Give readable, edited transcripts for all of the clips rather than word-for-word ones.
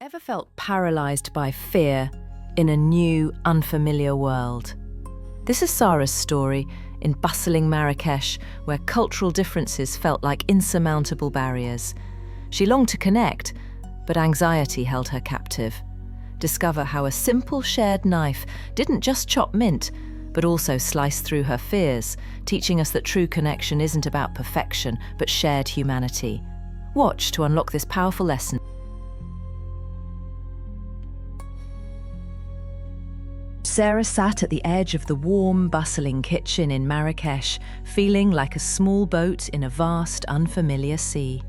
Ever felt paralyzed by fear in a new, unfamiliar world? This is Sara's story in bustling Marrakech, where cultural differences felt like insurmountable barriers. She longed to connect, but anxiety held her captive. Discover how a simple shared knife didn't just chop mint, but also slice through her fears, teaching us that true connection isn't about perfection, but shared humanity. Watch to unlock this powerful lesson. Sara sat at the edge of the warm, bustling kitchen in Marrakech, feeling like a small boat in a vast, unfamiliar sea.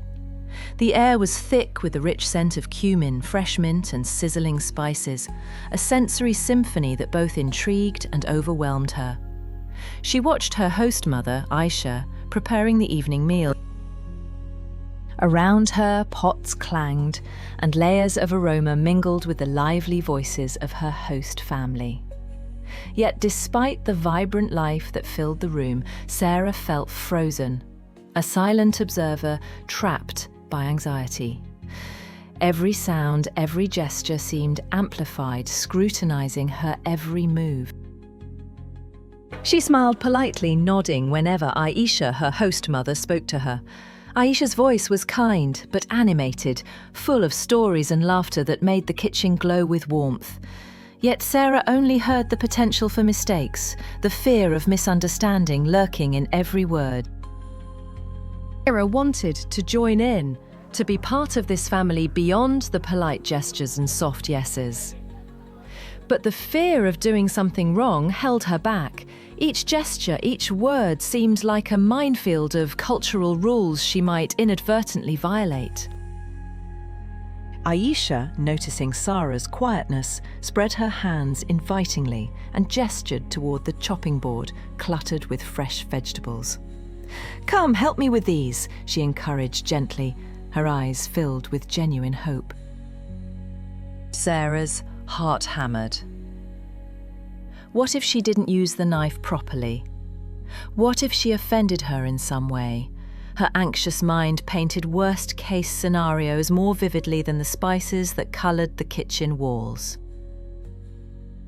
The air was thick with the rich scent of cumin, fresh mint and sizzling spices, a sensory symphony that both intrigued and overwhelmed her. She watched her host mother, Aisha, preparing the evening meal. Around her, pots clanged, and layers of aroma mingled with the lively voices of her host family. Yet despite the vibrant life that filled the room, Sara felt frozen, a silent observer trapped by anxiety. Every sound, every gesture seemed amplified, scrutinizing her every move. She smiled politely, nodding whenever Aisha, her host mother, spoke to her. Aisha's voice was kind but animated, full of stories and laughter that made the kitchen glow with warmth. Yet Sara only heard the potential for mistakes, the fear of misunderstanding lurking in every word. Sara wanted to join in, to be part of this family beyond the polite gestures and soft yeses. But the fear of doing something wrong held her back. Each gesture, each word seemed like a minefield of cultural rules she might inadvertently violate. Aisha, noticing Sara's quietness, spread her hands invitingly and gestured toward the chopping board, cluttered with fresh vegetables. "Come, help me with these," she encouraged gently, her eyes filled with genuine hope. Sara's heart hammered. What if she didn't use the knife properly? What if she offended her in some way? Her anxious mind painted worst-case scenarios more vividly than the spices that coloured the kitchen walls.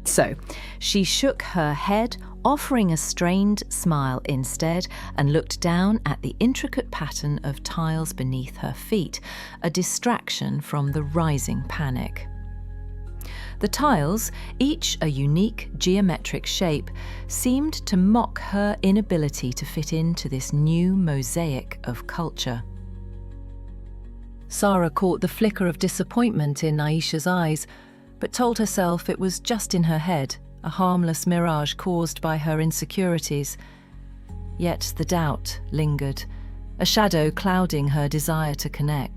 So, she shook her head, offering a strained smile instead, and looked down at the intricate pattern of tiles beneath her feet, a distraction from the rising panic. The tiles, each a unique geometric shape, seemed to mock her inability to fit into this new mosaic of culture. Sara caught the flicker of disappointment in Aisha's eyes, but told herself it was just in her head, a harmless mirage caused by her insecurities. Yet the doubt lingered, a shadow clouding her desire to connect.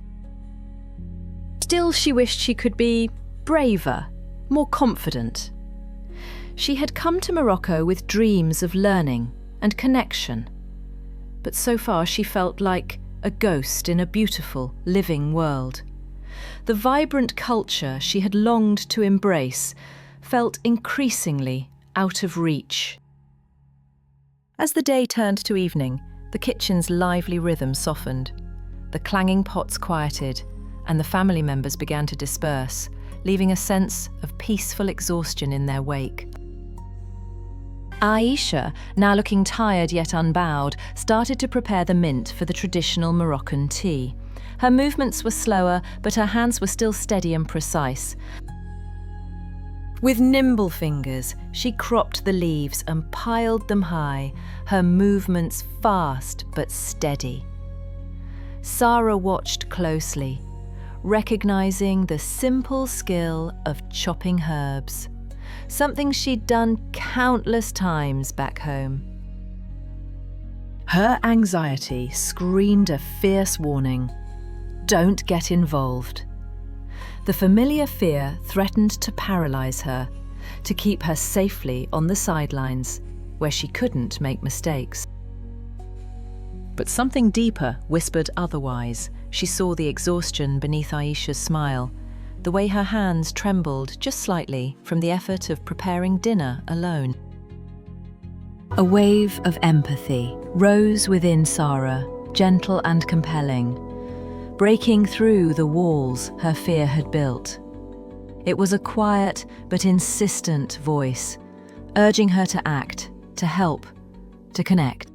Still, she wished she could be braver, more confident. She had come to Morocco with dreams of learning and connection, but so far she felt like a ghost in a beautiful, living world. The vibrant culture she had longed to embrace felt increasingly out of reach. As the day turned to evening, the kitchen's lively rhythm softened. The clanging pots quieted, and the family members began to disperse, leaving a sense of peaceful exhaustion in their wake. Aisha, now looking tired yet unbowed, started to prepare the mint for the traditional Moroccan tea. Her movements were slower, but her hands were still steady and precise. With nimble fingers, she cropped the leaves and piled them high, her movements fast but steady. Sara watched closely, recognizing the simple skill of chopping herbs, something she'd done countless times back home. Her anxiety screamed a fierce warning: don't get involved. The familiar fear threatened to paralyze her, to keep her safely on the sidelines, where she couldn't make mistakes. But something deeper whispered otherwise. She saw the exhaustion beneath Aisha's smile, the way her hands trembled just slightly from the effort of preparing dinner alone. A wave of empathy rose within Sara, gentle and compelling, breaking through the walls her fear had built. It was a quiet but insistent voice, urging her to act, to help, to connect.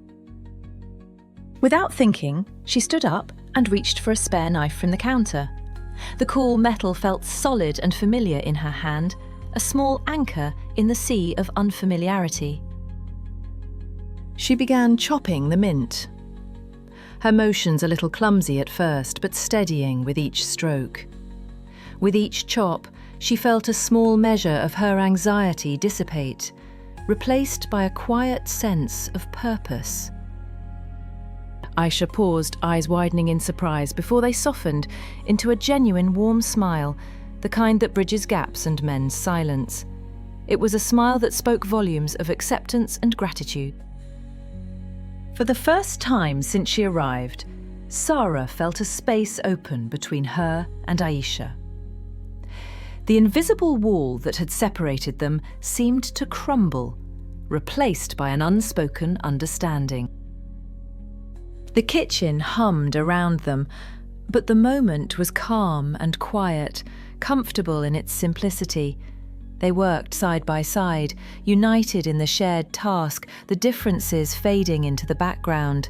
Without thinking, she stood up and reached for a spare knife from the counter. The cool metal felt solid and familiar in her hand, a small anchor in the sea of unfamiliarity. She began chopping the mint. Her motions a little clumsy at first, but steadying with each stroke. With each chop, she felt a small measure of her anxiety dissipate, replaced by a quiet sense of purpose. Aisha paused, eyes widening in surprise, before they softened into a genuine warm smile, the kind that bridges gaps and mends silence. It was a smile that spoke volumes of acceptance and gratitude. For the first time since she arrived, Sara felt a space open between her and Aisha. The invisible wall that had separated them seemed to crumble, replaced by an unspoken understanding. The kitchen hummed around them, but the moment was calm and quiet, comfortable in its simplicity. They worked side by side, united in the shared task, the differences fading into the background.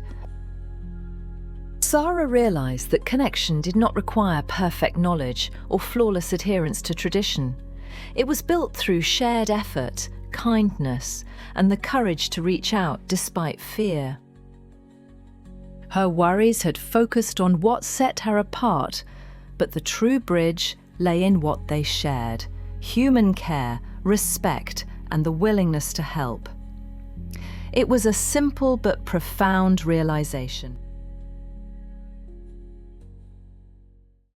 Sara realised that connection did not require perfect knowledge or flawless adherence to tradition. It was built through shared effort, kindness, and the courage to reach out despite fear. Her worries had focused on what set her apart, but the true bridge lay in what they shared: human care, respect, and the willingness to help. It was a simple but profound realization.